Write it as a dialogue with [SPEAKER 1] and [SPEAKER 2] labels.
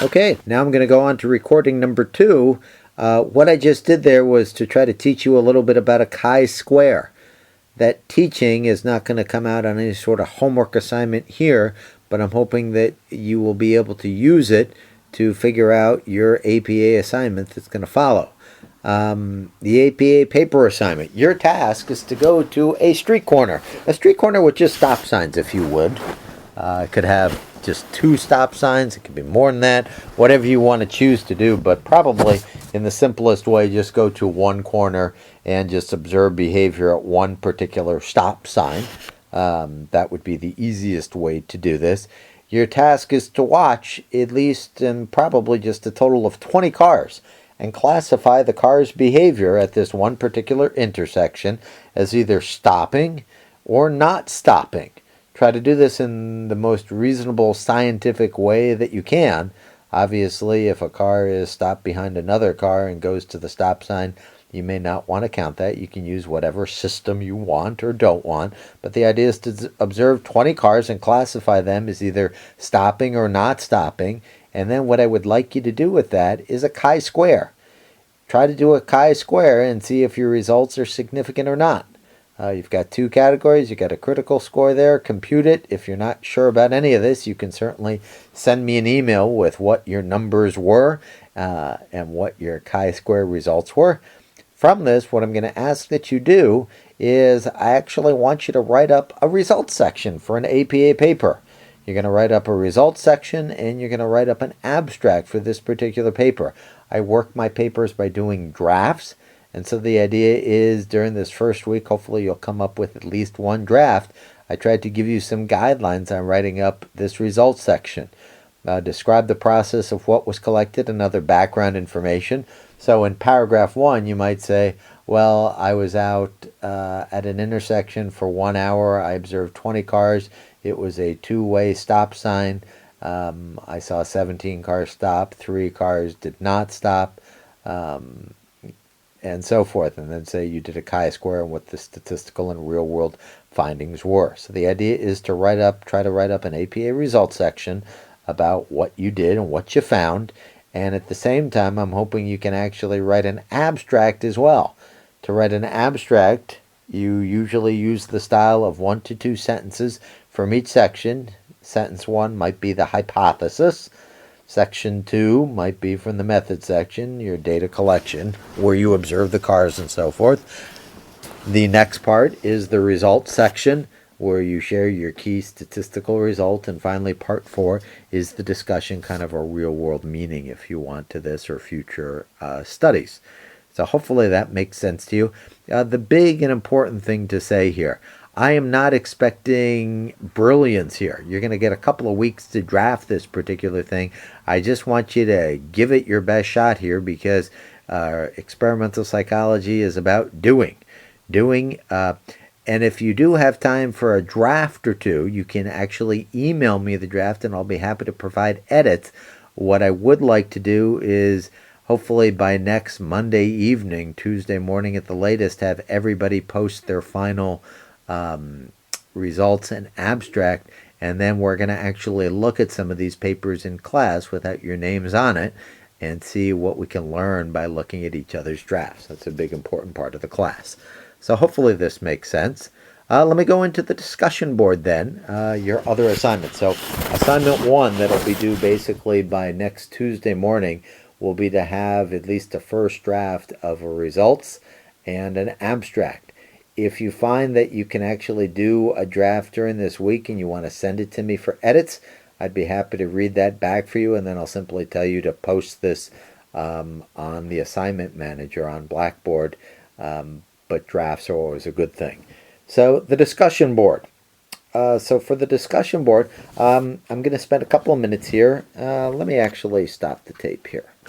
[SPEAKER 1] Okay, now I'm going to go on to recording number 2. What I just did there was to try to teach you a little bit about a chi-square. That teaching is not going to come out on any sort of homework assignment here, but I'm hoping that you will be able to use it to figure out your APA assignment that's going to follow. The APA paper assignment. Your task is to go to a street corner with just stop signs, if you would. It could have just 2 stop signs. It could be more than that. Whatever you want to choose to do, but probably in the simplest way, just go to one corner and just observe behavior at one particular stop sign. That would be the easiest way to do this. Your task is to watch at least and probably just a total of 20 cars and classify the car's behavior at this one particular intersection as either stopping or not stopping. Try to do this in the most reasonable scientific way that you can. Obviously, if a car is stopped behind another car and goes to the stop sign, you may not want to count that. You can use whatever system you want or don't want. But the idea is to observe 20 cars and classify them as either stopping or not stopping. And then what I would like you to do with that is a chi-square. Try to do a chi-square and see if your results are significant or not. You've got 2 categories. You've got a critical score there. Compute it. If you're not sure about any of this, you can certainly send me an email with what your numbers were and what your chi-square results were. From this, what I'm going to ask that you do is I actually want you to write up a results section for an APA paper. You're going to write up a results section and you're going to write up an abstract for this particular paper. I work my papers by doing drafts. And so the idea is during this first week, hopefully you'll come up with at least one draft. I tried to give you some guidelines on writing up this results section. Describe the process of what was collected and other background information. So in paragraph 1, you might say, well, I was out at an intersection for 1 hour. I observed 20 cars. It was a 2-way stop sign. I saw 17 cars stop. 3 cars did not stop. And so forth, and then say you did a chi-square and what the statistical and real-world findings were. So the idea is to try to write up an APA results section about what you did and what you found, and at the same time, I'm hoping you can actually write an abstract as well. To write an abstract, you usually use the style of 1 to 2 sentences from each section. Sentence 1 might be the hypothesis. Section 2 might be from the method section, your data collection, where you observe the cars and so forth. The next part is the results section, where you share your key statistical result. And finally, part 4 is the discussion, kind of a real-world meaning, if you want, to this or future studies. So hopefully that makes sense to you. The big and important thing to say here, I am not expecting brilliance here. You're going to get a couple of weeks to draft this particular thing. I just want you to give it your best shot here because experimental psychology is about doing. And if you do have time for a draft or 2, you can actually email me the draft and I'll be happy to provide edits. What I would like to do is hopefully by next Monday evening, Tuesday morning at the latest, have everybody post their final results and abstract, and then we're going to actually look at some of these papers in class without your names on it and see what we can learn by looking at each other's drafts. That's a big important part of the class. So hopefully this makes sense. Let me go into the discussion board then, your other assignments. So assignment 1 that'll be due basically by next Tuesday morning will be to have at least a first draft of results and an abstract. If you find that you can actually do a draft during this week and you want to send it to me for edits, I'd be happy to read that back for you, and then I'll simply tell you to post this on the assignment manager on Blackboard, but drafts are always a good thing. So the discussion board. So for the discussion board, I'm going to spend a couple of minutes here. Let me actually stop the tape here.